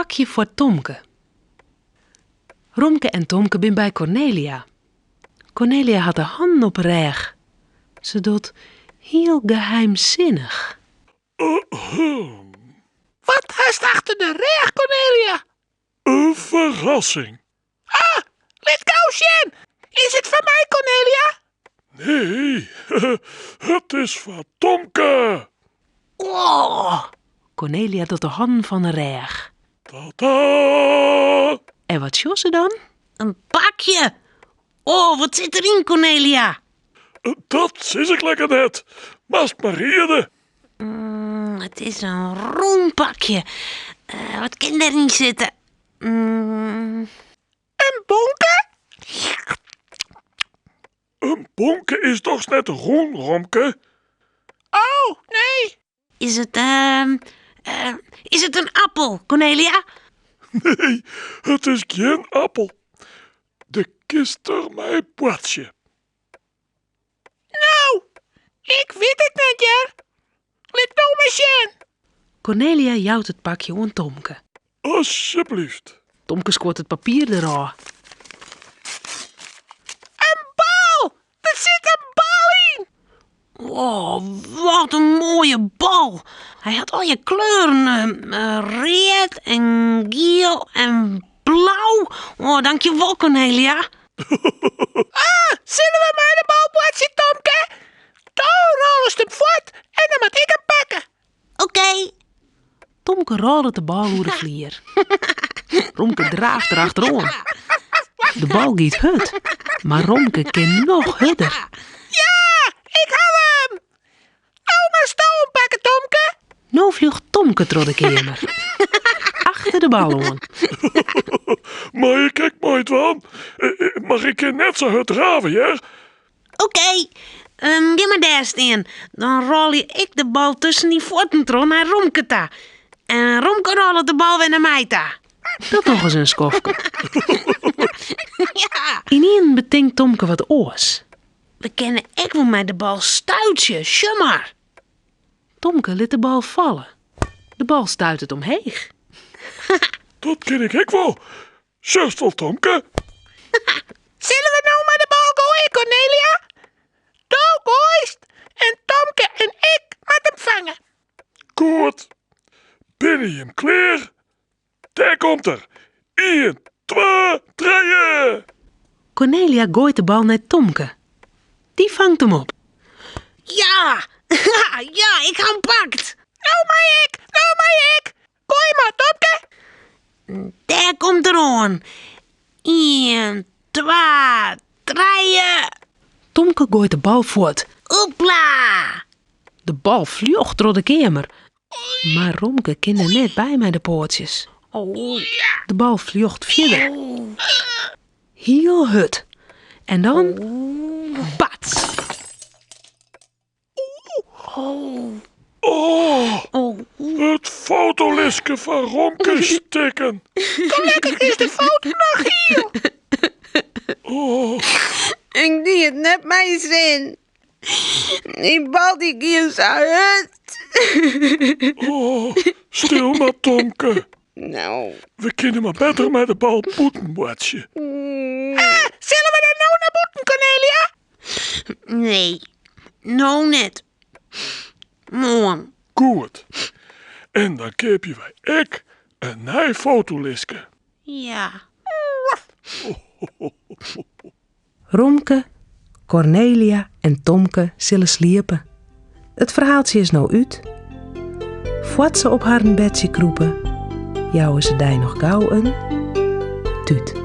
pakje voor Tomke. Romke en Tomke zijn bij Cornelia. Cornelia had de handen op reg. Ze doet heel geheimzinnig. Wat haast achter de reg, Cornelia? Een verrassing. Ah, let gauw zien. Is het van mij, Cornelia? Nee, het is van Tomke. Oh! Cornelia doet de handen van de reg. Tada! En wat sjoe ze dan? Een pakje. Oh, wat zit erin, Cornelia? Dat zie ik lekker net. Mast Mariede. Het is een rompakje. Wat kan daarin zitten? Een bonke? Een bonke is toch net groen, Romke? Oh, nee. Is het een appel, Cornelia? Nee, het is geen appel. De kister mijn bootje. Nou, ik weet het net, ja. Let nou maar zien. Cornelia jouwt het pakje aan Tomke. Alsjeblieft. Tomke scoort het papier eraan. Een bal. Er zit een bal in. Oh, wat een mooie bal. Hij had al je kleuren. Red en geel en blauw. Oh, dankjewel, Cornelia. Zullen we maar de bal plaatsen, Tomke? Dan rollen ze hem voort en dan moet ik hem pakken. Oké. Tomke rolde de bal door de vlier. Romke draaft erachteraan. De bal giet hut, maar Romke kan nog hudder. Ja, ik hou hem. Nou maar stoom pakken, Tomke. Nou vloog Tomke door de kamer. Achter de bal aan. Maar je kijkt mooi van. Mag ik je net zo het raven, ja? Oké. Ga maar daar staan. Dan rol je ik de bal tussen die voeten naar Romke ta. En Romke rollen de bal weer naar mij ta. Dat nog eens een skofke. Ja. Ineen bedenkt Tomke wat oors. We kennen ik wel met de bal stuitje. Schummer. Tomke liet de bal vallen. De bal stuit het omheeg. Dat ken ik wel. Zuster wel, Tomke. Zullen we nou maar de bal gooien, Cornelia? Doe gooist. En Tomke en ik met hem vangen. Goed. Ben je hem klaar? Daar komt er. 1, 2, 3. Cornelia gooit de bal naar Tomke. Die vangt hem op. Ja. Ja, ik ga hem pakt. Nou maar ik. Gooi maar, Tomke. Daar komt er aan. 1, 2, 3. Tomke gooit de bal voort. Hopla. De bal vloog door de kamer. Maar Romke kende net bij met de poortjes. Oh. De bal vloog verder. Heel hut. En dan... Bats! Oh, het fotolistje van Romke stikken. Gelukkig is de foto nog hier. Oh, Ik die het net mijn zin. Die bal die hier uit. oh, stil maar, Tomke. Nou. We kunnen maar beter met de bal poeten, bootje. Zullen we dan nou naar boeten, Cornelia? Nee. Nou net. Morgen. Goed. En dan keep je wij ik een nieuw fotolistje. Ja. Romke, Cornelia en Tomke zullen sliepen. Het verhaaltje is nou uit. Voort ze op haar bedje kroepen, jouwen ze die nog gauw een tuut.